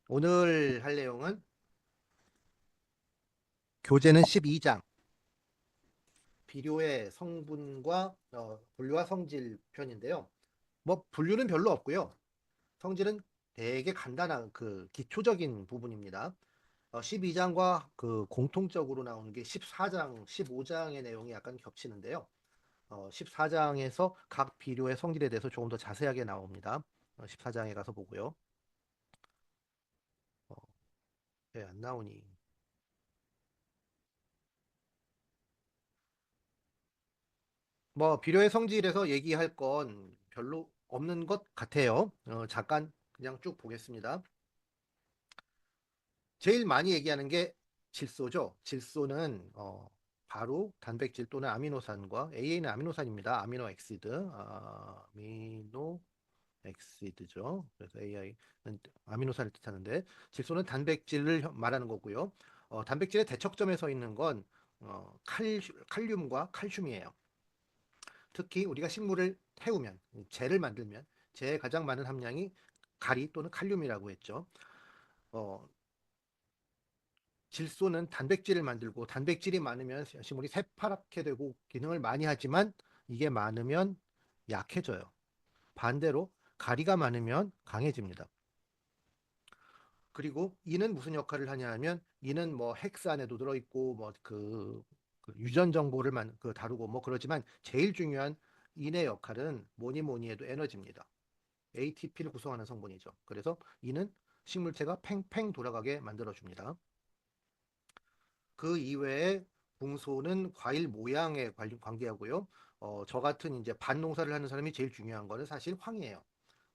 오늘 할 내용은 교재는 12장 비료의 성분과 분류와 성질 편인데요. 뭐 분류는 별로 없고요. 성질은 되게 간단한 그 기초적인 부분입니다. 12장과 그 공통적으로 나오는 게 14장, 15장의 내용이 약간 겹치는데요. 14장에서 각 비료의 성질에 대해서 조금 더 자세하게 나옵니다. 14장에 가서 보고요. 어, 왜안 나오니? 뭐 비료의 성질에서 얘기할 건 별로 없는 것 같아요. 잠깐 그냥 쭉 보겠습니다. 제일 많이 얘기하는 게 질소죠. 질소는 바로 단백질 또는 아미노산과 AA는 아미노산입니다. 아미노 엑시드, 아미노 엑시드죠. 그래서 AI는 아미노산을 뜻하는데 질소는 단백질을 말하는 거고요. 단백질의 대척점에 서 있는 건 칼륨과 칼슘이에요. 특히 우리가 식물을 태우면, 재를 만들면 재의 가장 많은 함량이 가리 또는 칼륨이라고 했죠. 어, 질소는 단백질을 만들고 단백질이 많으면 식물이 새파랗게 되고 기능을 많이 하지만 이게 많으면 약해져요. 반대로 가리가 많으면 강해집니다. 그리고 이는 무슨 역할을 하냐 하면 이는 뭐 헥스 안에도 들어있고 뭐 그 유전 정보를 다루고 뭐 그러지만 제일 중요한 인의 역할은 뭐니 뭐니 해도 에너지입니다. ATP를 구성하는 성분이죠. 그래서 이는 식물체가 팽팽 돌아가게 만들어줍니다. 그 이외에 붕소는 과일 모양에 관계하고요. 저 같은 이제 밭농사를 하는 사람이 제일 중요한 거는 사실 황이에요.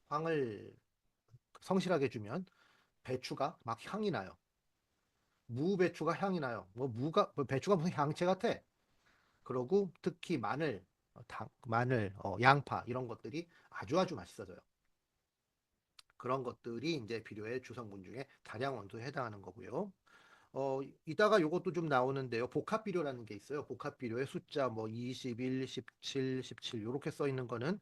황을 성실하게 주면 배추가 막 향이 나요. 무배추가 향이 나요. 뭐 배추가 무슨 향채 같아. 그러고 특히 마늘, 마늘, 양파 이런 것들이 아주 아주 맛있어져요. 그런 것들이 이제 비료의 주성분 중에 다량 원소에 해당하는 거고요. 이따가 요것도 좀 나오는데요. 복합 비료라는 게 있어요. 복합 비료의 숫자 뭐 21, 17, 17 요렇게 써 있는 거는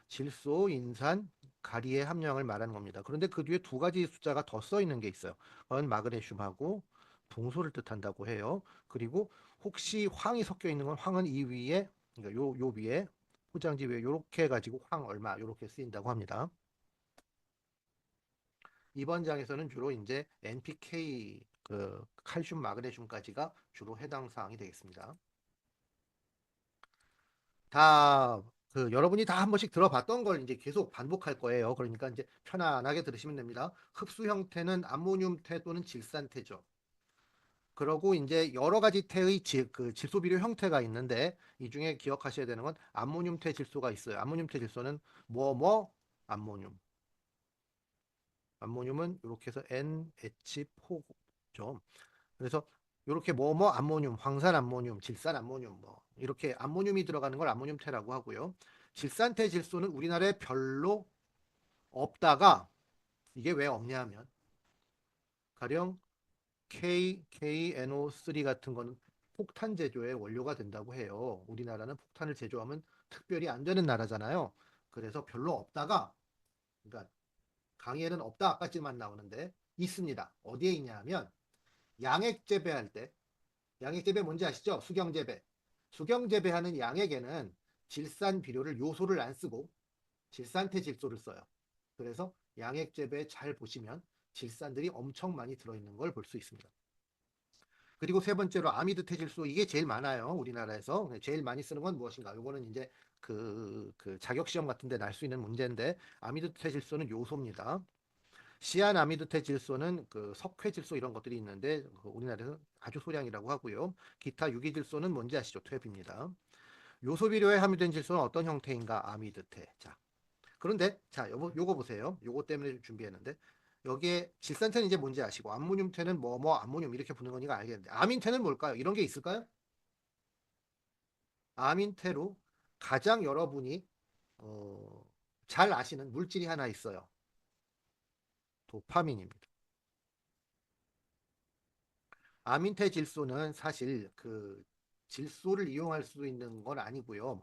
질소, 인산, 가리의 함량을 말하는 겁니다. 그런데 그 뒤에 두 가지 숫자가 더 써 있는 게 있어요. 그건 마그네슘하고 붕소를 뜻한다고 해요. 그리고 혹시 황이 섞여 있는 건 황은 이 위에 그러니까 요 위에 포장지 위에 요렇게 해가지고 황 얼마 요렇게 쓰인다고 합니다. 이번 장에서는 주로 이제 NPK, 그 칼슘, 마그네슘까지가 주로 해당 사항이 되겠습니다. 다 여러분이 다 한 번씩 들어봤던 걸 이제 계속 반복할 거예요. 그러니까 이제 편안하게 들으시면 됩니다. 흡수 형태는 암모늄태 또는 질산태죠. 그러고 이제 여러 가지 태의 그 질소 비료 형태가 있는데 이 중에 기억하셔야 되는 건 암모늄태 질소가 있어요. 암모늄태 질소는 뭐뭐 암모늄. 암모늄은 이렇게 해서 NH4죠. 그래서 이렇게 뭐뭐 암모늄, 황산 암모늄, 질산 암모늄 뭐 이렇게 암모늄이 들어가는 걸 암모늄태라고 하고요. 질산태 질소는 우리나라에 별로 없다가 이게 왜 없냐 하면 가령 KNO3 같은 거는 폭탄 제조의 원료가 된다고 해요. 우리나라는 폭탄을 제조하면 특별히 안 되는 나라잖아요. 그래서 별로 없다가 그러니까 강의에는 없다 아까지만 나오는데 있습니다. 어디에 있냐 하면 양액 재배할 때 양액 재배 뭔지 아시죠? 수경 재배. 수경 재배하는 양액에는 질산 비료를 요소를 안 쓰고 질산태 질소를 써요. 그래서 양액 재배 잘 보시면 질산들이 엄청 많이 들어있는 걸 볼 수 있습니다. 그리고 세 번째로 아미드 태질소 이게 제일 많아요. 우리나라에서 제일 많이 쓰는 건 무엇인가? 요거는 이제 그 자격 시험 같은 데 날 수 있는 문제인데 아미드 태질소는 요소입니다. 시아나미드 질소는 그 석회질소 이런 것들이 있는데 우리나라에서 아주 소량이라고 하고요. 기타 유기질소는 뭔지 아시죠? 퇴비입니다. 요소 비료에 함유된 질소는 어떤 형태인가? 아미드태. 자, 그런데 자, 요거 보세요. 요거 때문에 준비했는데 여기에 질산태는 이제 뭔지 아시고 암모늄태는 뭐 암모늄 이렇게 부르는 거니까 알겠는데 아민태는 뭘까요? 이런 게 있을까요? 아민태로 가장 여러분이 어, 잘 아시는 물질이 하나 있어요. 도파민입니다. 아민테 질소는 사실 그 질소를 이용할 수 있는 건 아니고요.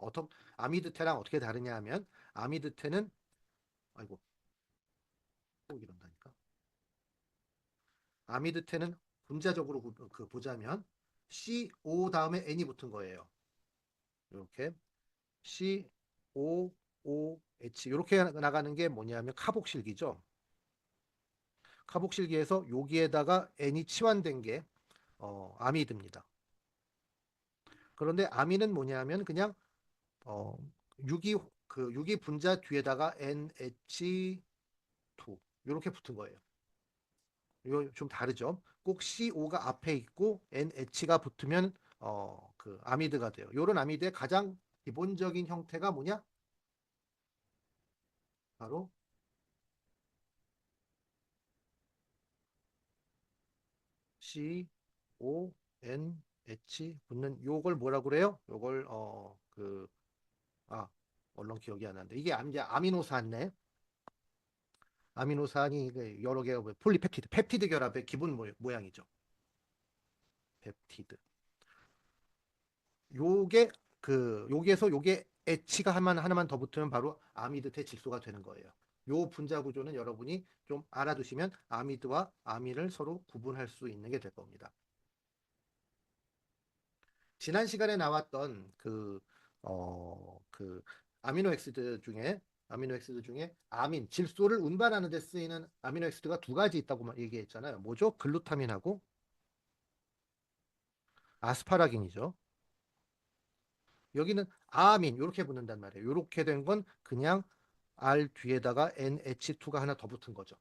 아미드테랑 어떻게 다르냐 하면 아미드테는 아이고 꼭 이런다니까. 아미드테는 분자적으로 보자면 CO 다음에 N이 붙은 거예요. 이렇게 COOH 이렇게 나가는 게 뭐냐면 카복실기죠. 카복실기에서 여기에다가 N이 치환된 게 아미드입니다. 그런데 아미는 뭐냐면 그냥 어, 유기 유기 분자 뒤에다가 NH2 이렇게 붙은 거예요. 이거 좀 다르죠. 꼭 CO가 앞에 있고 NH가 붙으면 아미드가 돼요. 이런 아미드의 가장 기본적인 형태가 뭐냐? 바로 CONH 붙는 요걸 뭐라고 그래요? 요걸 얼른 기억이 안 나는데 이게 이제 아미노산네. 아미노산이 여러 개가 폴리펩티드, 펩티드 결합의 기본 모양이죠. 펩티드. 요게 여기에서 요게 H가 하나만 더 붙으면 바로 아미드 대질소가 되는 거예요. 요 분자 구조는 여러분이 좀 알아두시면 아미드와 아민을 서로 구분할 수 있는 게 될 겁니다. 지난 시간에 나왔던 그 아미노 액시드 중에 아민, 질소를 운반하는 데 쓰이는 아미노 액시드가 두 가지 있다고 얘기했잖아요. 뭐죠? 글루타민하고 아스파라긴이죠. 여기는 아민 이렇게 붙는단 말이에요. 이렇게 된 건 그냥 R 뒤에다가 NH2가 하나 더 붙은 거죠.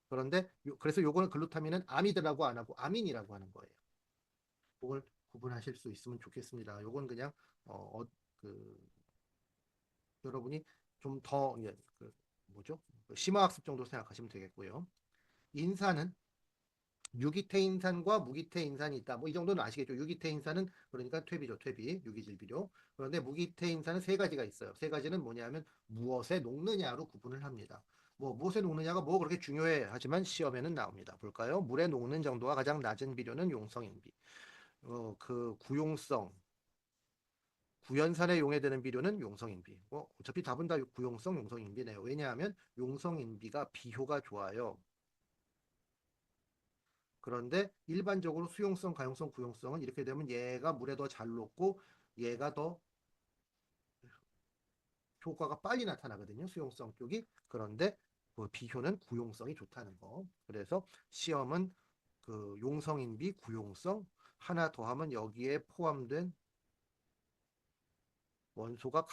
그런데 그래서 요거는 글루타민은 아미드라고 안 하고 아민이라고 하는 거예요. 그걸 구분하실 수 있으면 좋겠습니다. 요건 그냥 어, 어, 그 여러분이 좀 더 뭐죠? 심화학습 정도 생각하시면 되겠고요. 인산은 유기태인산과 무기태인산이 있다. 뭐 이 정도는 아시겠죠? 유기태인산은 그러니까 퇴비죠, 퇴비, 유기질비료. 그런데 무기태인산은 세 가지가 있어요. 세 가지는 뭐냐면 무엇에 녹느냐로 구분을 합니다. 뭐 무엇에 녹느냐가 뭐 그렇게 중요해 하지만 시험에는 나옵니다. 볼까요? 물에 녹는 정도가 가장 낮은 비료는 용성인비. 구용성, 구연산에 용해되는 비료는 용성인비. 어차피 답은 다 구용성, 용성인비네요. 왜냐하면 용성인비가 비효가 좋아요. 그런데 일반적으로 수용성, 가용성, 구용성은 이렇게 되면 얘가 물에 더 잘 녹고 얘가 더 효과가 빨리 나타나거든요. 수용성 쪽이. 그런데 그 비효는 구용성이 좋다는 거. 그래서 시험은 용성인비, 구용성 하나 더하면 여기에 포함된 원소가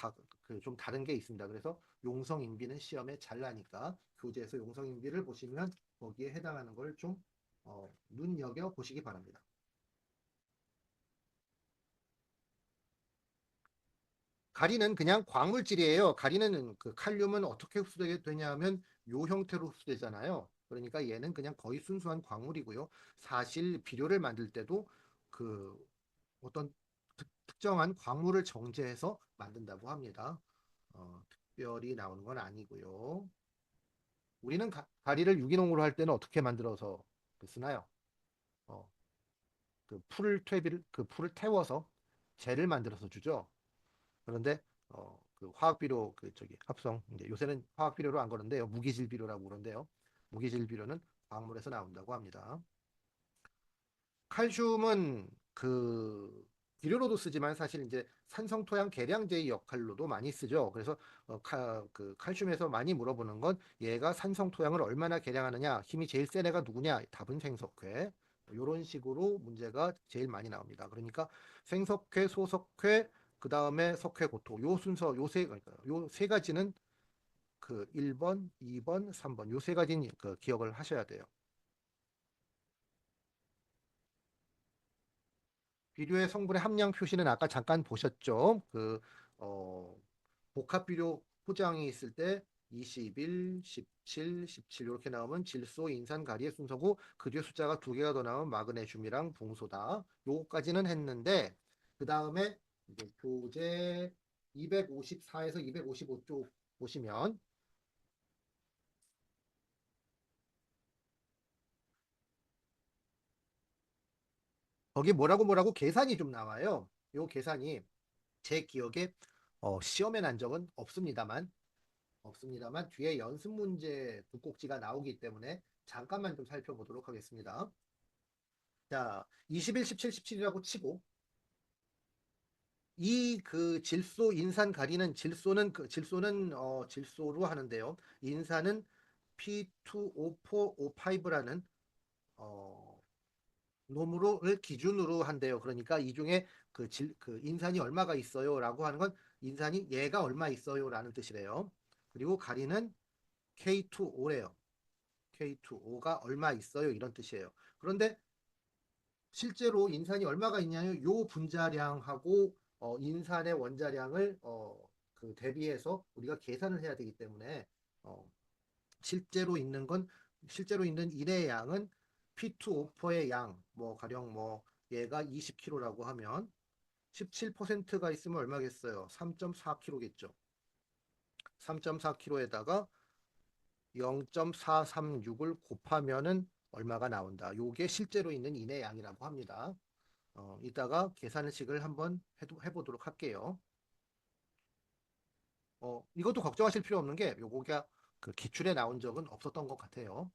좀 다른 게 있습니다. 그래서 용성인비는 시험에 잘 나니까 교재에서 용성인비를 보시면 거기에 해당하는 걸 좀 눈여겨 보시기 바랍니다. 가리는 그냥 광물질이에요. 가리는 칼륨은 어떻게 흡수되게 되냐면 요 형태로 흡수되잖아요. 그러니까 얘는 그냥 거의 순수한 광물이고요. 사실 비료를 만들 때도 그 어떤 특정한 광물을 정제해서 만든다고 합니다. 특별히 나오는 건 아니고요. 우리는 가리를 유기농으로 할 때는 어떻게 만들어서 쓰나요? 어, 풀을 태워서 젤을 만들어서 주죠. 그런데 화학 비료 저기 합성 이제 요새는 화학 비료로 안 그러는데요. 무기질 비료라고 그러는데요. 무기질 비료는 광물에서 나온다고 합니다. 칼슘은 비료로도 쓰지만 사실 이제 산성 토양 계량제의 역할로도 많이 쓰죠. 그래서 칼슘에서 많이 물어보는 건 얘가 산성 토양을 얼마나 계량하느냐, 힘이 제일 센 애가 누구냐, 답은 생석회. 이런 식으로 문제가 제일 많이 나옵니다. 그러니까 생석회, 소석회, 그 다음에 석회, 고토 요 순서 요 세 가지는 1번, 2번, 3번 요 세 가지는 기억을 하셔야 돼요. 비료의 성분의 함량 표시는 아까 잠깐 보셨죠? 복합 비료 포장이 있을 때 21, 17, 17 이렇게 나오면 질소, 인산, 가리의 순서고 그 뒤에 숫자가 두 개가 더 나오면 마그네슘이랑 붕소다. 요거까지는 했는데 그 다음에 이제 교재 254에서 255쪽 보시면 거기 뭐라고 계산이 좀 나와요. 요 계산이 제 기억에 시험에 난 적은 없습니다만 뒤에 연습 문제 두 꼭지가 나오기 때문에 잠깐만 좀 살펴보도록 하겠습니다. 자, 21, 17, 17이라고 치고 이 그 질소 인산 가리는 질소는 질소로 하는데요. 인산은 P2O4O5라는 어, 놈으로를 기준으로 한대요. 그러니까 이 중에 그 인산이 얼마가 있어요라고 하는 건 인산이 얘가 얼마 있어요라는 뜻이래요. 그리고 가리는 K2O래요. K2O가 얼마 있어요 이런 뜻이에요. 그런데 실제로 인산이 얼마가 있냐면 요 분자량하고 인산의 원자량을 그 대비해서 우리가 계산을 해야 되기 때문에 어, 실제로 있는 건 실제로 있는 인의 양은 P2O4의 양, 뭐 가령 뭐 얘가 20kg라고 하면 17%가 있으면 얼마겠어요? 3.4kg겠죠. 3.4kg에다가 0.436을 곱하면은 얼마가 나온다. 요게 실제로 있는 인의 양이라고 합니다. 이따가 계산식을 한번 해보도록 할게요. 이것도 걱정하실 필요 없는 게 요거가 그 기출에 나온 적은 없었던 것 같아요.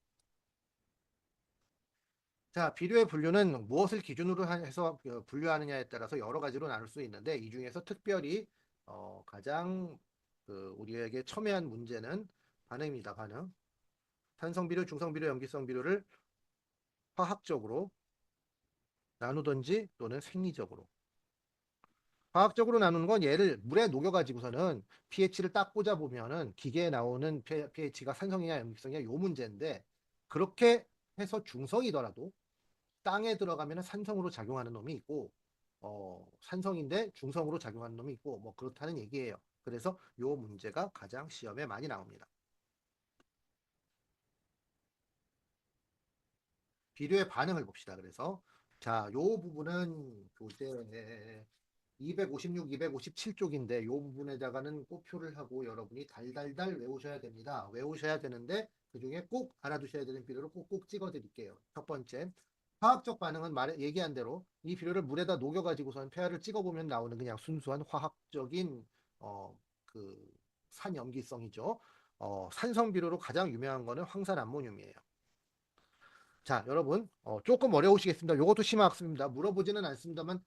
자, 비료의 분류는 무엇을 기준으로 해서 분류하느냐에 따라서 여러 가지로 나눌 수 있는데 이 중에서 특별히 가장 우리에게 첨예한 문제는 반응입니다. 반응. 산성 비료, 중성 비료, 염기성 비료를 화학적으로 나누든지 또는 생리적으로. 화학적으로 나누는 건 얘를 물에 녹여가지고서는 pH를 딱 꽂아보면은 기계에 나오는 pH가 산성이냐 염기성이냐 요 문제인데 그렇게 해서 중성이더라도 땅에 들어가면 산성으로 작용하는 놈이 있고 산성인데 중성으로 작용하는 놈이 있고 뭐 그렇다는 얘기예요. 그래서 요 문제가 가장 시험에 많이 나옵니다. 비료의 반응을 봅시다. 그래서 자, 요 부분은 교재 256, 257쪽인데 요 부분에다가는 꼬표를 하고 여러분이 달달달 외우셔야 됩니다. 외우셔야 되는데 그중에 꼭 알아두셔야 되는 비료를 꼭꼭 찍어 드릴게요. 첫 번째, 화학적 반응은 얘기한 대로 이 비료를 물에다 녹여가지고선 폐하를 찍어보면 나오는 그냥 순수한 화학적인 그 산염기성이죠. 산성 비료로 가장 유명한 거는 황산암모늄이에요. 자, 여러분, 조금 어려우시겠습니다. 이것도 심화학습입니다. 물어보지는 않습니다만,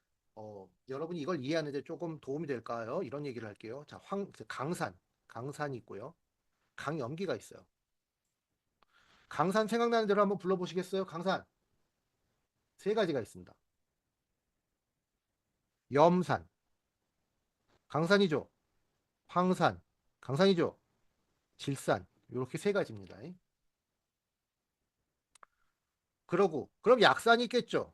여러분이 이걸 이해하는데 조금 도움이 될까요? 이런 얘기를 할게요. 자, 강산이 있고요. 강염기가 있어요. 강산 생각나는 대로 한번 불러보시겠어요? 강산 세 가지가 있습니다. 염산, 강산이죠. 황산, 강산이죠. 질산, 이렇게 세 가지입니다. 그럼 약산이 있겠죠.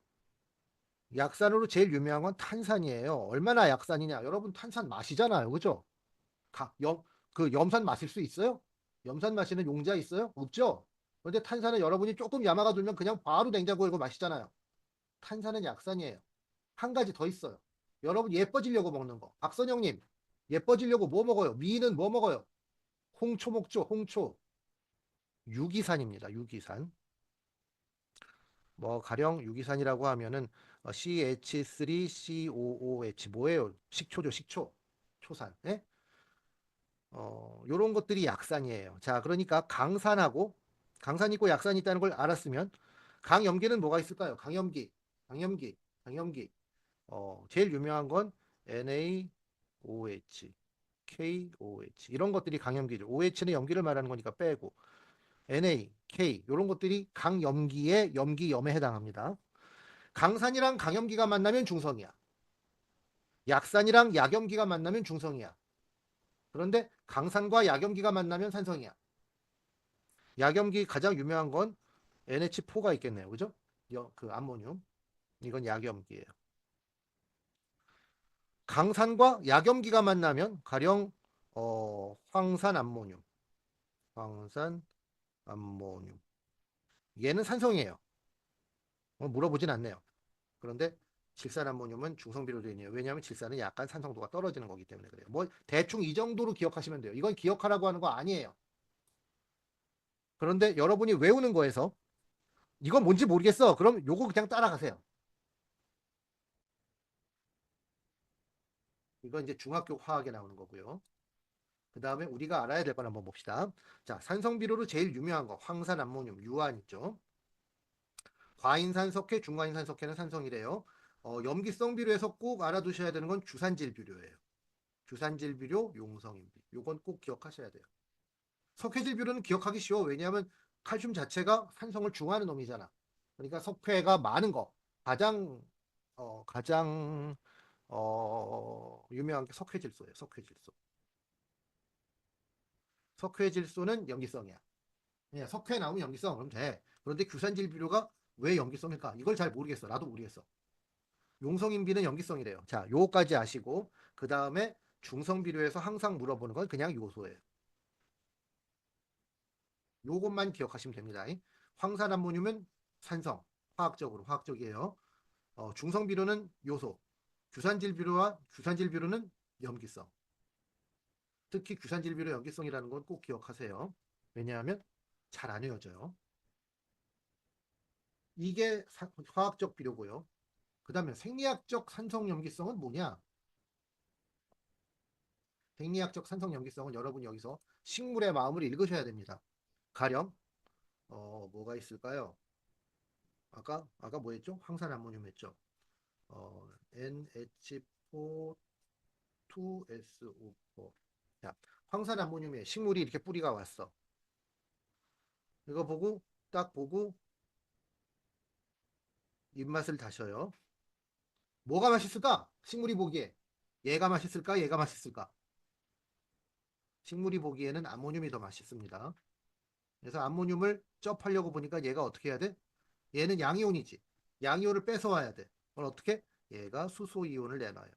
약산으로 제일 유명한 건 탄산이에요. 얼마나 약산이냐? 여러분 탄산 마시잖아요. 그죠? 가, 염, 그 염산 마실 수 있어요? 염산 마시는 용자 있어요? 없죠? 그런데 탄산은 여러분이 조금 야마가 들면 그냥 바로 냉장고에 고 마시잖아요. 탄산은 약산이에요. 한 가지 더 있어요. 여러분 예뻐지려고 먹는 거. 박선영님, 예뻐지려고 뭐 먹어요? 미인은 뭐 먹어요? 홍초 먹죠, 홍초. 유기산입니다, 유기산. 뭐 가령 유기산이라고 하면은 CH3COOH 뭐예요? 식초죠, 식초. 초산. 예? 요런 것들이 약산이에요. 자, 그러니까 강산 있고 약산이 있다는 걸 알았으면 강염기는 뭐가 있을까요? 강염기. 제일 유명한 건 NaOH, KOH 이런 것들이 강염기죠. OH는 염기를 말하는 거니까 빼고 Na, K 이런 것들이 강염기의 염기염에 해당합니다. 강산이랑 강염기가 만나면 중성이야. 약산이랑 약염기가 만나면 중성이야. 그런데 강산과 약염기가 만나면 산성이야. 약염기 가장 유명한 건 NH4가 있겠네요. 그죠? 그 암모늄. 이건 약염기예요. 강산과 약염기가 만나면 가령 황산암모늄. 황산암모늄. 얘는 산성이에요. 물어보진 않네요. 그런데 질산암모늄은 중성비료도인이에요. 왜냐하면 질산은 약간 산성도가 떨어지는 거기 때문에 그래요. 뭐 대충 이 정도로 기억하시면 돼요. 이건 기억하라고 하는 거 아니에요. 그런데 여러분이 외우는 거에서 이건 뭔지 모르겠어. 그럼 요거 그냥 따라가세요. 이건 이제 중학교 화학에 나오는 거고요. 그 다음에 우리가 알아야 될 건 한번 봅시다. 자, 산성비료로 제일 유명한 거 황산, 암모늄, 유황 있죠. 과인산 석회, 중과인산 석회는 산성이래요. 염기성 비료에서 꼭 알아두셔야 되는 건 주산질 비료예요. 주산질 비료, 용성인 비료. 요건 꼭 기억하셔야 돼요. 석회질 비료는 기억하기 쉬워. 왜냐하면 칼슘 자체가 산성을 중화하는 놈이잖아. 그러니까 석회가 많은 거. 가장 유명한 게 석회질소예요. 석회질소. 석회질소는 염기성이야. 그냥 석회 나오면 염기성 그럼 돼. 그런데 규산질 비료가 왜 염기성일까? 이걸 잘 모르겠어. 나도 모르겠어. 용성인비는 염기성이래요. 자, 요거까지 아시고 그 다음에 중성 비료에서 항상 물어보는 건 그냥 요소예요. 요것만 기억하시면 됩니다. 황산암모늄은 산성, 화학적이에요. 중성 비료는 요소, 규산질 비료는 염기성. 특히 규산질 비료 염기성이라는 건 꼭 기억하세요. 왜냐하면 잘 안 헤어져요. 이게 화학적 비료고요. 그 다음에 생리학적 산성 염기성은 뭐냐? 생리학적 산성 염기성은 여러분 여기서 식물의 마음을 읽으셔야 됩니다. 가령 뭐가 있을까요? 아까 뭐 했죠? 황산암모늄 했죠. NH4 자, 황산암모늄에 식물이 이렇게 뿌리가 왔어. 이거 보고 딱 보고 입맛을 다셔요. 뭐가 맛있을까? 식물이 보기에 얘가 맛있을까? 얘가 맛있을까? 식물이 보기에는 암모늄이 더 맛있습니다. 그래서 암모늄을 쩝하려고 보니까 얘가 어떻게 해야 돼? 얘는 양이온이지. 양이온을 뺏어와야 돼. 그럼 어떻게? 얘가 수소이온을 내놔요.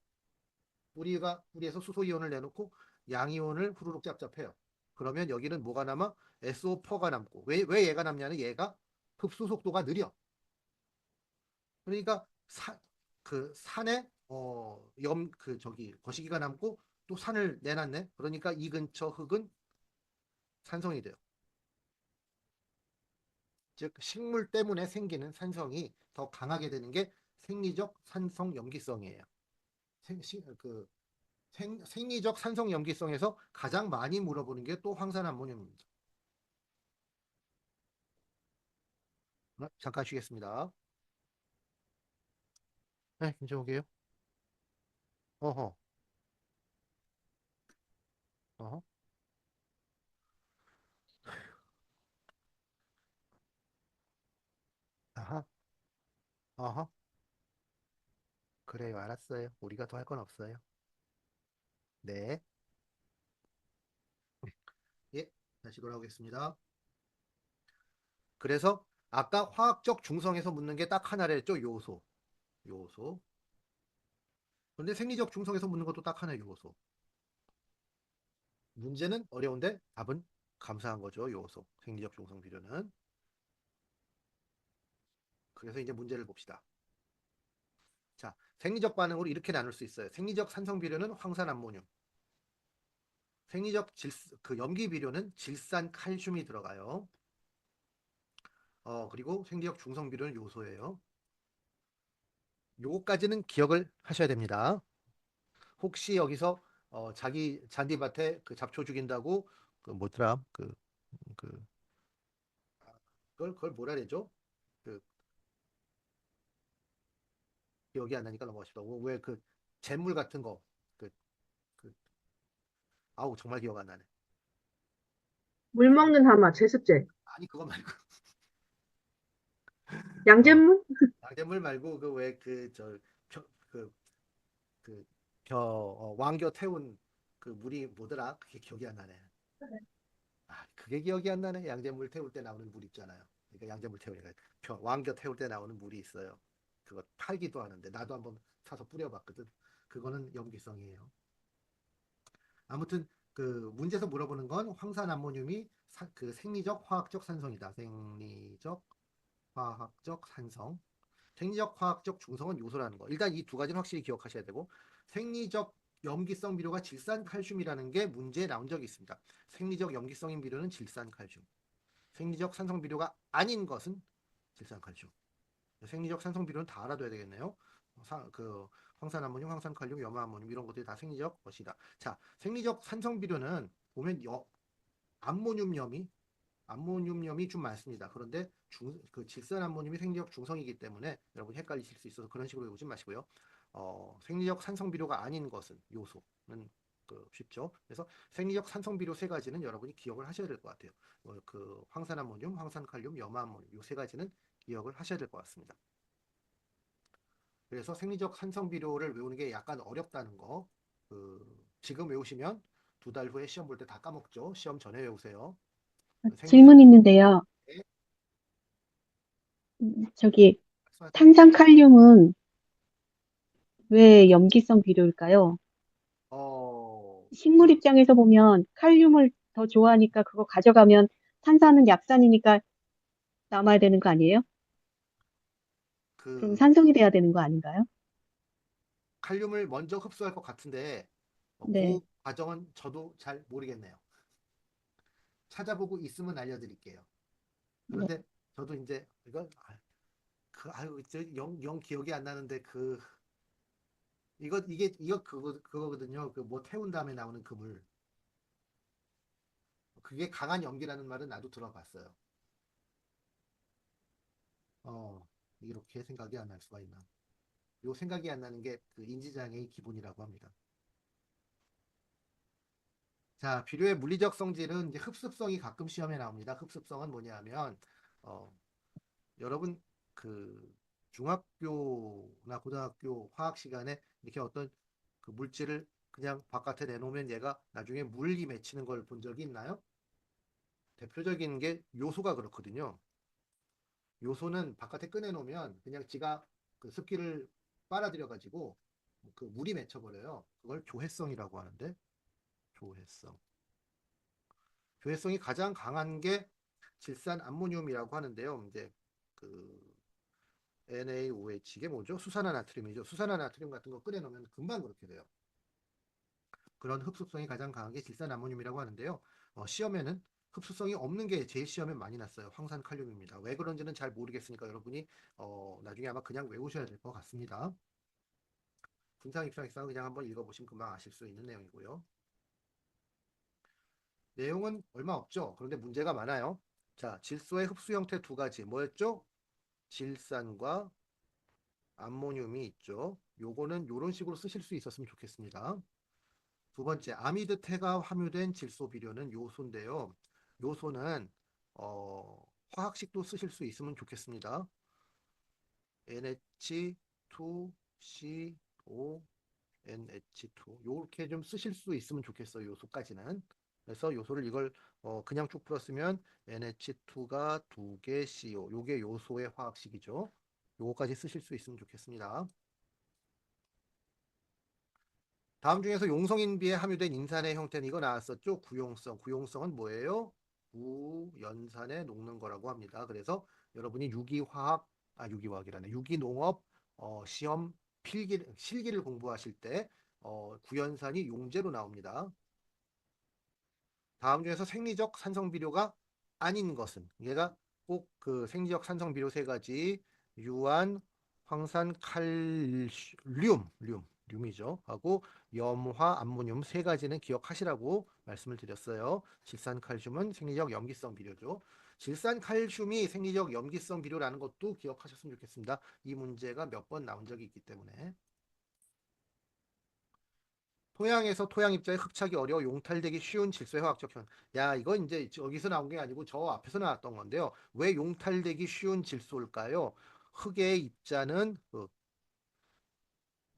뿌리에서 수소이온을 내놓고 양이온을 후루룩 짭짭해요. 그러면 여기는 뭐가 남아? SO4가 남고 왜 얘가 남냐는 얘가 흡수 속도가 느려. 그러니까 그 산에 거시기가 남고 또 산을 내놨네. 그러니까 이 근처 흙은 산성이 돼요. 즉 식물 때문에 생기는 산성이 더 강하게 되는 게 생리적 산성 염기성이에요. 생, 그 생리적 산성 염기성에서 가장 많이 물어보는 게 또 황산암모늄입니다. 잠깐 쉬겠습니다. 네, 이제 오게요. 어허, 어허, 아하, 어허. 그래요, 알았어요. 우리가 더 할 건 없어요. 네, 예, 다시 돌아오겠습니다. 그래서 아까 화학적 중성에서 묻는 게 딱 하나랬죠, 요소. 요소. 근데 생리적 중성에서 묻는 것도 딱 하나의 요소. 문제는 어려운데 답은 감사한 거죠, 요소. 생리적 중성 비료는. 그래서 이제 문제를 봅시다. 자, 생리적 반응으로 이렇게 나눌 수 있어요. 생리적 산성 비료는 황산암모늄. 염기 비료는 질산 칼슘이 들어가요. 그리고 생리적 중성 비료는 요소예요. 요거까지는 기억을 하셔야 됩니다. 혹시 여기서 자기 잔디밭에 그 잡초 죽인다고 그 뭐더라 그 그걸 뭐라 그러죠? 그 기억이 안 나니까 넘어가시다. 왜 그 잿물 같은 거 그 그 아우 정말 기억 안 나네. 물 먹는 하마, 제습제, 아니 그거 말고 어, 양잿물? 양잿물 말고 그 왜 그 그 왕겨 태운 그 물이 뭐더라? 그게 기억이 안 나네. 그게 기억이 안 나네. 양잿물 태울 때 나오는 물 있잖아요. 그러니까 양잿물 태우니까 왕겨 태울 때 나오는 물이 있어요. 그거 팔기도 하는데 나도 한번 사서 뿌려봤거든. 그거는 염기성이에요. 아무튼 그 문제에서 물어보는 건 황산암모늄이 그 생리적 화학적 산성이다. 생리적 화학적 산성. 생리적 화학적 중성은 요소라는 거. 일단 이 두 가지는 확실히 기억하셔야 되고 생리적 염기성 비료가 질산칼슘이라는 게 문제에 나온 적이 있습니다. 생리적 염기성인 비료는 질산칼슘. 생리적 산성 비료가 아닌 것은 질산칼슘. 생리적 산성 비료는 다 알아둬야 되겠네요. 그 황산암모늄, 황산칼륨, 염화암모늄 이런 것들이 다 생리적 것이다. 자, 생리적 산성 비료는 보면 암모늄염이 좀 많습니다. 그런데 그 질산 암모늄이 생리적 중성이기 때문에 여러분 헷갈리실 수 있어서 그런 식으로 외우지 마시고요. 생리적 산성비료가 아닌 것은 요소는 쉽죠. 그래서 생리적 산성비료 세 가지는 여러분이 기억을 하셔야 될 것 같아요. 그 황산암모늄, 황산칼륨, 염화암모늄 요 세 가지는 기억을 하셔야 될 것 같습니다. 그래서 생리적 산성비료를 외우는 게 약간 어렵다는 거, 지금 외우시면 두 달 후에 시험 볼 때 다 까먹죠. 시험 전에 외우세요. 생리적 질문 있는데요. 네, 저기, 말씀하세요. 탄산칼륨은 왜 염기성 비료일까요? 어, 식물 입장에서 보면 칼륨을 더 좋아하니까 그거 가져가면 탄산은 약산이니까 남아야 되는 거 아니에요? 그럼 그 산성이 돼야 되는 거 아닌가요? 칼륨을 먼저 흡수할 것 같은데 그 네. 과정은 저도 잘 모르겠네요. 찾아보고 있으면 알려드릴게요. 네. 그런데 저도 이제 이거 아유 영 기억이 안 나는데 이거 그거거든요. 그 뭐 태운 다음에 나오는 그물. 그게 강한 염기라는 말은 나도 들어봤어요. 어, 이렇게 생각이 안 날 수가 있나. 요 생각이 안 나는 게 그 인지장애의 기본이라고 합니다. 자, 비료의 물리적 성질은 이제 흡습성이 가끔 시험에 나옵니다. 흡습성은 뭐냐면 어, 여러분 그 중학교나 고등학교 화학 시간에 이렇게 어떤 그 물질을 그냥 바깥에 내놓으면 얘가 나중에 물이 맺히는 걸 본 적이 있나요? 대표적인 게 요소가 그렇거든요. 요소는 바깥에 꺼내놓으면 그냥 지가 그 습기를 빨아들여 가지고 그 물이 맺혀버려요. 그걸 조해성이라고 하는데 조해성. 조해성이 가장 강한 게 질산 암모늄이라고 하는데요. 이제 그 NaOH 이게 뭐죠? 수산화나트륨이죠. 수산화나트륨 같은 거 끓여놓으면 금방 그렇게 돼요. 그런 흡수성이 가장 강한 게 질산 암모늄이라고 하는데요. 시험에는 흡수성이 없는 게 제일 시험에 많이 났어요. 황산칼륨입니다. 왜 그런지는 잘 모르겠으니까 여러분이 나중에 아마 그냥 외우셔야 될 것 같습니다. 분상 입장에서 그냥 한번 읽어보시면 금방 아실 수 있는 내용이고요. 내용은 얼마 없죠. 그런데 문제가 많아요. 자, 질소의 흡수 형태 두 가지 뭐였죠? 질산과 암모늄이 있죠. 요거는 요런 식으로 쓰실 수 있었으면 좋겠습니다. 두 번째, 아미드테가 함유된 질소 비료는 요소인데요. 요소는 화학식도 쓰실 수 있으면 좋겠습니다. NH2CO NH2 요렇게 좀 쓰실 수 있으면 좋겠어요. 요소까지는. 그래서 요소를 이걸 그냥 쭉 풀었으면 NH2가 2개 CO 요게 요소의 화학식이죠. 요거까지 쓰실 수 있으면 좋겠습니다. 다음 중에서 용성인비에 함유된 인산의 형태는 이거 나왔었죠. 구용성. 구용성은 뭐예요? 구연산에 녹는 거라고 합니다. 그래서 여러분이 유기화학이라네. 유기농업 시험 실기를 공부하실 때 구연산이 용제로 나옵니다. 다음 중에서 생리적 산성비료가 아닌 것은 얘가 꼭 그 생리적 산성비료 세 가지 유한, 황산, 륨이죠. 하고 염화, 암모늄 세 가지는 기억하시라고 말씀을 드렸어요. 질산칼슘은 생리적 염기성 비료죠. 질산칼슘이 생리적 염기성 비료라는 것도 기억하셨으면 좋겠습니다. 이 문제가 몇 번 나온 적이 있기 때문에. 토양에서 토양 입자에 흡착이 어려워 용탈되기 쉬운 질소의 화학적 현. 야, 이거 이제 저기서 나온 게 아니고 저 앞에서 나왔던 건데요. 왜 용탈되기 쉬운 질소일까요? 흙의 입자는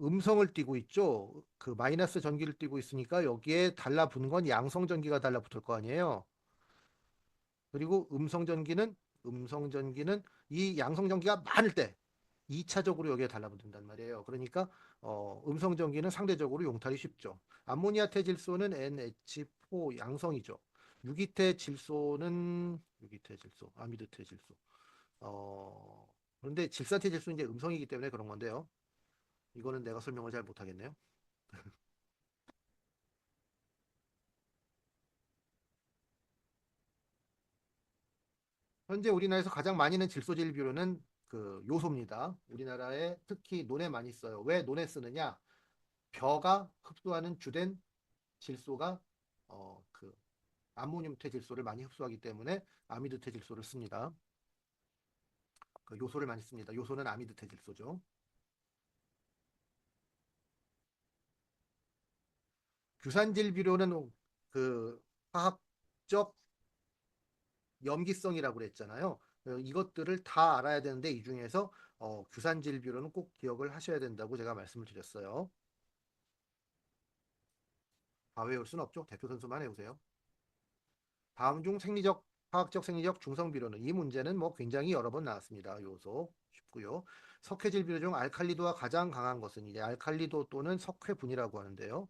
음성을 띠고 있죠. 그 마이너스 전기를 띠고 있으니까 여기에 달라붙는 건 양성 전기가 달라붙을 거 아니에요. 그리고 음성 전기는 이 양성 전기가 많을 때 2차적으로 여기에 달라붙는단 말이에요. 그러니까 음성 전기는 상대적으로 용탈이 쉽죠. 암모니아 태질소는 NH4 양성이죠. 유기태 질소, 아미드 태질소. 그런데 질산 태질소는 이제 음성이기 때문에 그런 건데요. 이거는 내가 설명을 잘 못하겠네요. 현재 우리나라에서 가장 많이 는 질소질 비료는 그 요소입니다. 우리나라에 특히 논에 많이 써요. 왜 논에 쓰느냐? 벼가 흡수하는 주된 질소가 그 암모늄 퇴질소를 많이 흡수하기 때문에 아미드 퇴질소를 씁니다. 그 요소를 많이 씁니다. 요소는 아미드 퇴질소죠. 규산질 비료는 그 화학적 염기성이라고 그랬잖아요. 이것들을 다 알아야 되는데 이 중에서 규산질 비료는 꼭 기억을 하셔야 된다고 제가 말씀을 드렸어요. 다 외울 수는 없죠. 대표 선수만 해보세요. 다음 중 생리적, 화학적 생리적 중성 비료는 이 문제는 뭐 굉장히 여러 번 나왔습니다. 요소 쉽고요. 석회질 비료 중 알칼리도가 가장 강한 것은 이제 알칼리도 또는 석회분이라고 하는데요.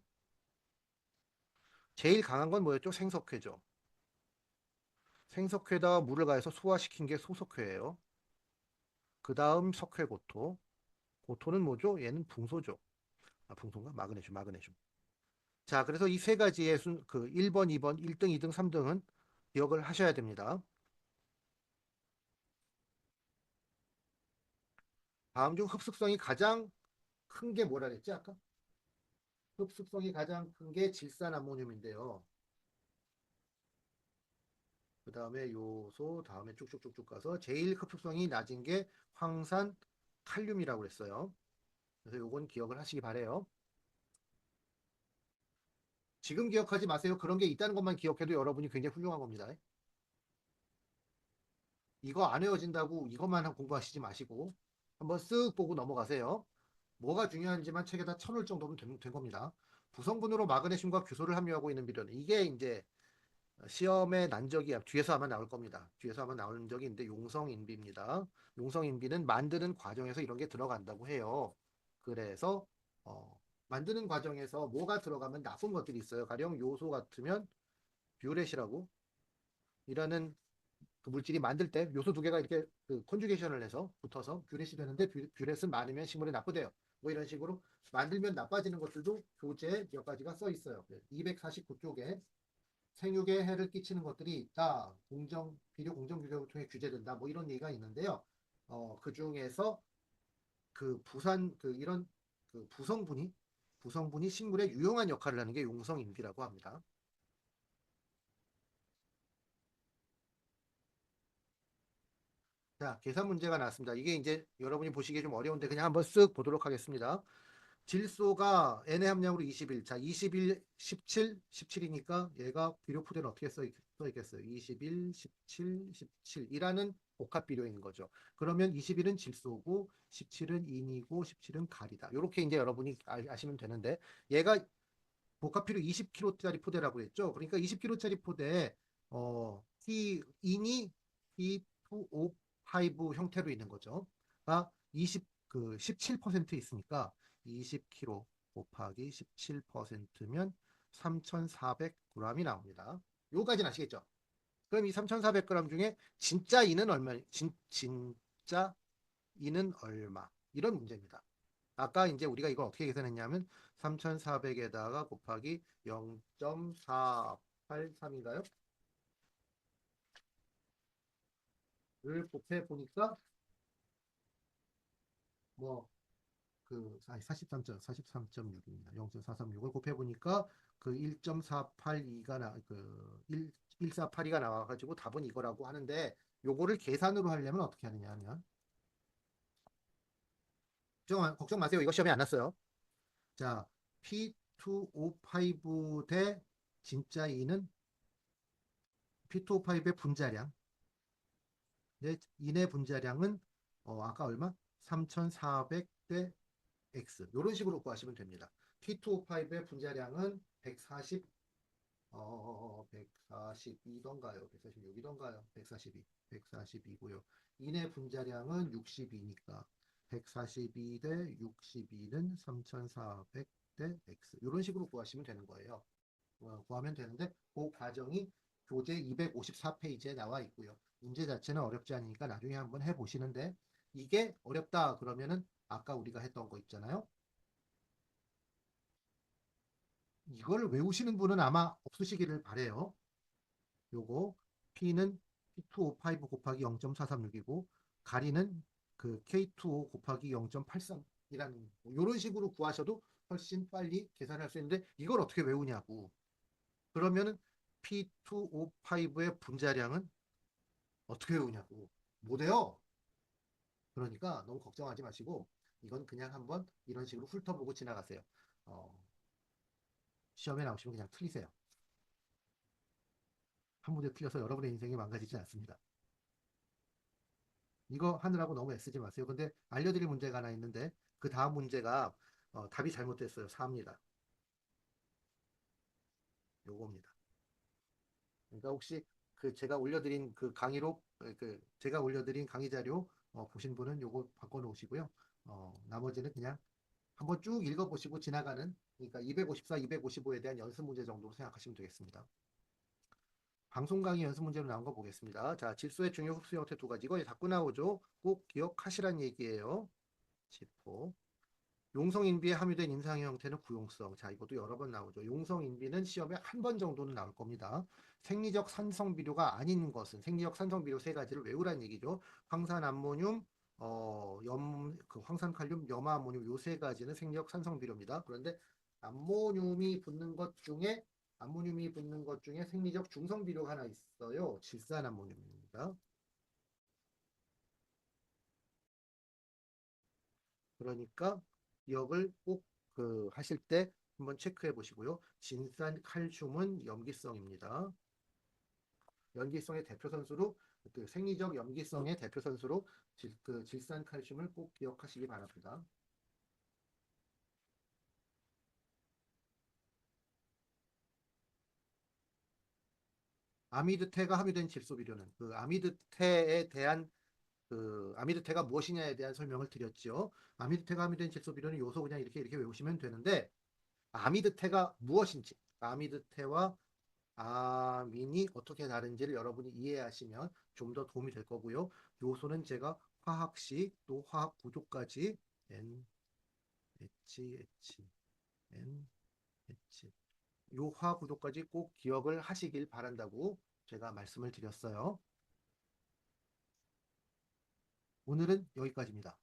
제일 강한 건 뭐였죠? 생석회죠. 생석회에다가 물을 가해서 소화시킨 게 소석회예요. 그 다음 석회고토. 고토는 뭐죠? 얘는 붕소죠. 아, 붕소인가? 마그네슘, 마그네슘. 자, 그래서 이 세 가지의 그 1번, 2번, 1등, 2등, 3등은 기억을 하셔야 됩니다. 다음 중 흡수성이 가장 큰 게 뭐라 그랬지, 아까? 흡수성이 가장 큰 게 질산암모늄인데요. 그 다음에 요소, 다음에 쭉쭉쭉쭉 가서 제일 흡수성이 낮은 게 황산 칼륨이라고 그랬어요. 그래서 요건 기억을 하시기 바래요. 지금 기억하지 마세요. 그런 게 있다는 것만 기억해도 여러분이 굉장히 훌륭한 겁니다. 이거 안 외워진다고 이것만 공부하시지 마시고 한번 쓱 보고 넘어가세요. 뭐가 중요한지만 책에다 쳐놓을 정도면 된 겁니다. 부성분으로 마그네슘과 규소를 함유하고 있는 비료는 이게 이제 시험에 난 적이 뒤에서 아마 나올 겁니다. 뒤에서 아마 나오는 적이 있는데 용성인비입니다. 용성인비는 만드는 과정에서 이런 게 들어간다고 해요. 그래서 어, 만드는 과정에서 뭐가 들어가면 나쁜 것들이 있어요. 가령 요소 같으면 뷰렛이라고 이라는 그 물질이 만들 때 요소 두 개가 이렇게 그 컨주게이션을 해서 붙어서 뷰렛이 되는데 뷰렛은 많으면 식물에 나쁘대요. 뭐 이런 식으로 만들면 나빠지는 것들도 교재에 몇 가지가 써 있어요. 249쪽에 생육에 해를 끼치는 것들이 있다. 비료 공정 규격을 통해 규제된다. 뭐 이런 얘기가 있는데요. 그 중에서 이런 그 부성분이 식물에 유용한 역할을 하는 게 용성인비라고 합니다. 자, 계산 문제가 나왔습니다. 이게 이제 여러분이 보시기에 좀 어려운데 그냥 한번 쓱 보도록 하겠습니다. 질소가 N의 함량으로 21. 자, 21, 17, 17이니까 얘가 비료 푸대는 어떻게 써 있겠어요? 21, 17, 17이라는 복합 비료인 거죠. 그러면 21은 질소고 17은 인이고 17은 칼이다. 이렇게 이제 여러분이 아시면 되는데 얘가 복합비료 20kg짜리 포대라고 했죠. 그러니까 20kg짜리 포대에 인이 T2O5 형태로 있는 거죠. 아, 17% 있으니까 20kg 곱하기 17%면 3,400g이 나옵니다. 요까지는 아시겠죠? 그럼 이 3,400g 중에 진짜 인은 얼마? 진짜 인은 얼마? 이런 문제입니다. 아까 이제 우리가 이걸 어떻게 계산했냐면 3,400에다가 곱하기 0.483인가요? 를 곱해 보니까 뭐 그 43.6입니다. 0.436을 곱해 보니까 그 1.482가 그 1482가 나와 가지고 답은 이거라고 하는데 요거를 계산으로 하려면 어떻게 하느냐 하면 걱정 마세요. 이거 시험에 안 났어요. 자, P2O5 대 진짜 E는 P2O5의 분자량 인의 분자량은 아까 얼마? 3,400 대 X 이런 식으로 구하시면 됩니다. P2O5의 분자량은 140 142던가요? 146이던가요? 142, 142고요. 인의 분자량은 62니까 142 대 62는 3,400 대 X 이런 식으로 구하시면 되는 거예요. 구하면 되는데 그 과정이 교재 254페이지에 나와 있고요. 문제 자체는 어렵지 않으니까 나중에 한번 해보시는데 이게 어렵다 그러면은 아까 우리가 했던 거 있잖아요. 이걸 외우시는 분은 아마 없으시기를 바래요. 요거 P는 P2O5 곱하기 0.436이고 가리는 그 K2O 곱하기 0.83이라는 이런 식으로 구하셔도 훨씬 빨리 계산할 수 있는데 이걸 어떻게 외우냐고. 그러면은 P2O5의 분자량은 어떻게 외우냐고. 못해요. 그러니까 너무 걱정하지 마시고 이건 그냥 한번 이런 식으로 훑어보고 지나가세요. 어, 시험에 나오시면 그냥 틀리세요. 한 문제 틀려서 여러분의 인생이 망가지지 않습니다. 이거 하느라고 너무 애쓰지 마세요. 근데 알려드릴 문제가 하나 있는데 그 다음 문제가 답이 잘못됐어요. 4입니다. 요겁니다. 그러니까 혹시 그 제가 올려드린 그 강의로 그 제가 올려드린 강의 자료 보신 분은 요거 바꿔놓으시고요. 나머지는 그냥 한번 쭉 읽어보시고 지나가는 그러니까 254, 255에 대한 연습 문제 정도로 생각하시면 되겠습니다. 방송 강의 연습 문제로 나온 거 보겠습니다. 자, 질소의 중요 흡수 형태 두 가지. 이거 자꾸 나오죠. 꼭 기억하시란 얘기예요. 지포. 용성인비에 함유된 임상의 형태는 구용성. 자, 이것도 여러 번 나오죠. 용성인비는 시험에 한 번 정도는 나올 겁니다. 생리적 산성비료가 아닌 것은 생리적 산성비료 세 가지를 외우라는 얘기죠. 황산암모늄, 그 황산칼륨, 염화암모늄 요 세 가지는 생리적 산성비료입니다. 그런데 암모늄이 붙는 것 중에 생리적 중성비료가 하나 있어요. 질산암모늄입니다. 그러니까 기억을 꼭 그 하실 때 한번 체크해 보시고요. 진산 칼슘은 염기성입니다. 염기성의 대표 선수로 그 생리적 염기성의 대표 선수로 그 질산 칼슘을 꼭 기억하시기 바랍니다. 아미드테가 함유된 질소비료는 그 아미드테에 대한 그 아미드테가 무엇이냐에 대한 설명을 드렸죠. 아미드테가 함유된 질소비료는 요소 그냥 이렇게 외우시면 되는데 아미드테가 무엇인지 아미드테와 아민이 어떻게 다른지를 여러분이 이해하시면 좀 더 도움이 될 거고요. 요소는 제가 화학식 또 화학 구조까지 N, H, N, H 요 화학 구조까지 꼭 기억을 하시길 바란다고 제가 말씀을 드렸어요. 오늘은 여기까지입니다.